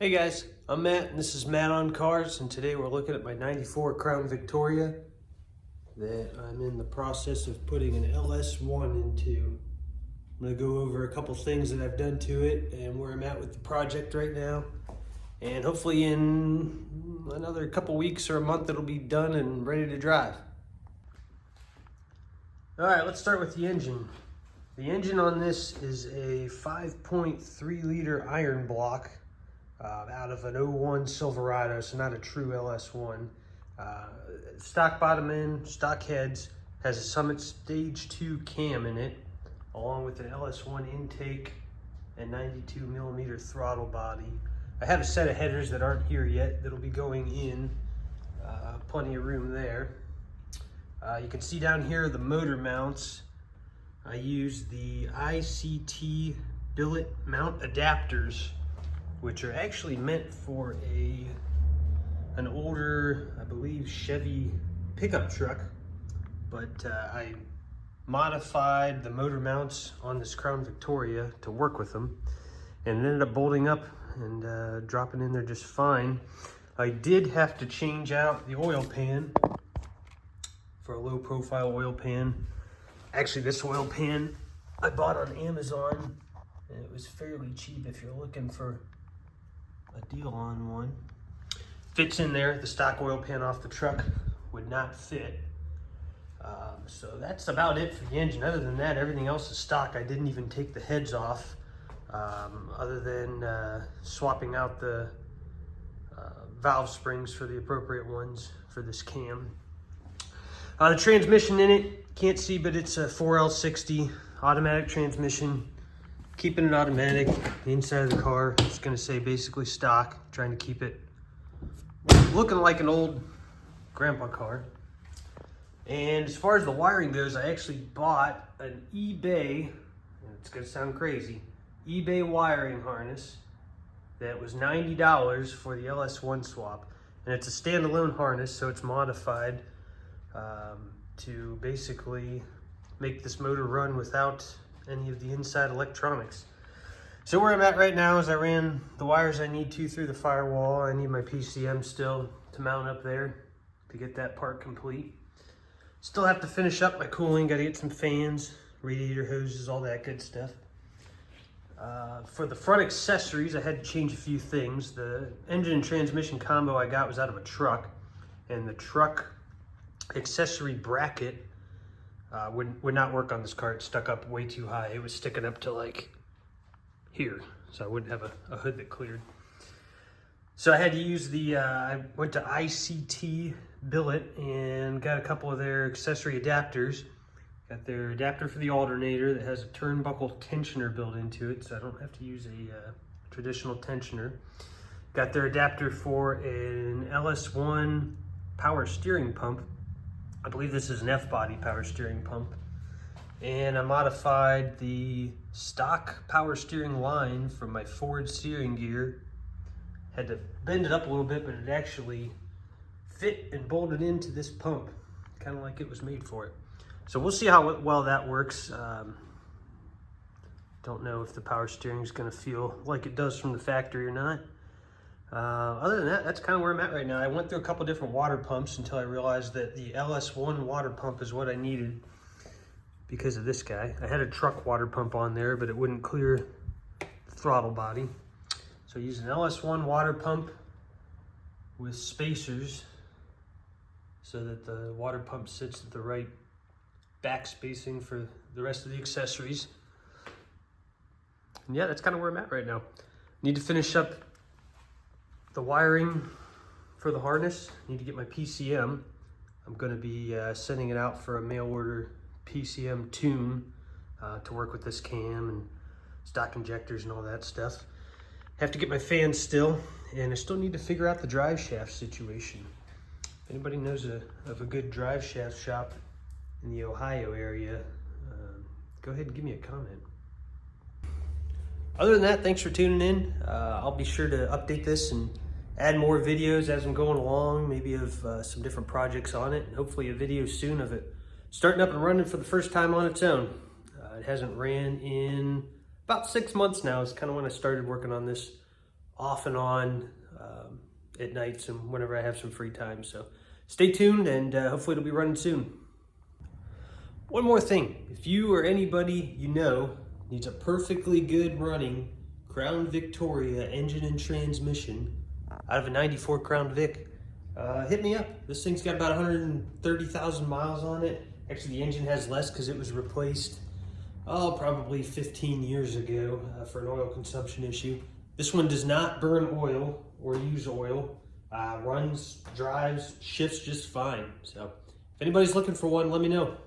Hey guys, I'm Matt and this is Matt on Cars, and today we're looking at my 94 Crown Victoria that I'm in the process of putting an LS1 into. I'm going to go over a couple things that I've done to it and where I'm at with the project right now. And hopefully in another couple weeks or a month it'll be done and ready to drive. Alright, let's start with the engine. The engine on this is a 5.3 liter iron block. Out of an 01 Silverado, so not a true LS1. Stock bottom end, stock heads, has a Summit Stage 2 cam in it, along with an LS1 intake and 92 millimeter throttle body. I have a set of headers that aren't here yet that'll be going in. Plenty of room there. You can see down here the motor mounts. I use the ICT billet mount adapters, which are actually meant for an older, I believe, Chevy pickup truck. But I modified the motor mounts on this Crown Victoria to work with them, and it ended up bolting up and dropping in there just fine. I did have to change out the oil pan for a low profile oil pan. Actually, this oil pan I bought on Amazon, and it was fairly cheap if you're looking for a deal on one. Fits in there. The stock oil pan off the truck would not fit. So that's about it for the engine. Other than that, everything else is stock. I didn't even take the heads off, other than swapping out the valve springs for the appropriate ones for this cam. The transmission in it, can't see, but it's a 4L60 automatic transmission. Keeping it automatic. The inside of the car, it's going to say basically stock, trying to keep it looking like an old grandpa car. And as far as the wiring goes, I actually bought an eBay, and it's going to sound crazy, eBay wiring harness that was $90 for the LS1 swap. And it's a standalone harness, so it's modified to basically make this motor run without any of the inside electronics. So where I'm at right now is I ran the wires I need to through the firewall. I need my PCM still to mount up there to get that part complete. Still have to finish up my cooling, got to get some fans, radiator hoses, all that good stuff. For the front accessories, I had to change a few things. The engine and transmission combo I got was out of a truck, and the truck accessory bracket would not work on this car. It stuck up way too high. It was sticking up to like here, so I wouldn't have a hood that cleared. So I had to use the, I went to ICT billet and got a couple of their accessory adapters. Got their adapter for the alternator that has a turnbuckle tensioner built into it, so I don't have to use a traditional tensioner. Got their adapter for an LS1 power steering pump. I believe this is an F-body power steering pump. And I modified the stock power steering line from my Ford steering gear. Had to bend it up a little bit, but it actually fit and bolted into this pump, kind of like it was made for it. So we'll see how well that works. Don't know if the power steering is going to feel like it does from the factory or not. Other than that, that's kind of where I'm at right now. I went through a couple different water pumps until I realized that the LS1 water pump is what I needed because of this guy. I had a truck water pump on there, but it wouldn't clear the throttle body. So I used an LS1 water pump with spacers so that the water pump sits at the right back spacing for the rest of the accessories. And yeah, that's kind of where I'm at right now. Need to finish up the wiring for the harness. Need to get my PCM. I'm going to be sending it out for a mail order PCM tune to work with this cam and stock injectors and all that stuff. Have to get my fans still, and I still need to figure out the drive shaft situation. If anybody knows of a good drive shaft shop in the Ohio area, go ahead and give me a comment. Other than that, thanks for tuning in. I'll be sure to update this and add more videos as I'm going along, maybe of some different projects on it, and hopefully a video soon of it starting up and running for the first time on its own. It hasn't ran in about 6 months now. It's kind of when I started working on this off and on at nights and whenever I have some free time. So stay tuned, and hopefully it'll be running soon. One more thing, if you or anybody you know needs a perfectly good running Crown Victoria engine and transmission out of a 94 Crown Vic, hit me up. This thing's got about 130,000 miles on it. Actually, the engine has less because it was replaced, probably 15 years ago for an oil consumption issue. This one does not burn oil or use oil. Runs, drives, shifts just fine. So if anybody's looking for one, let me know.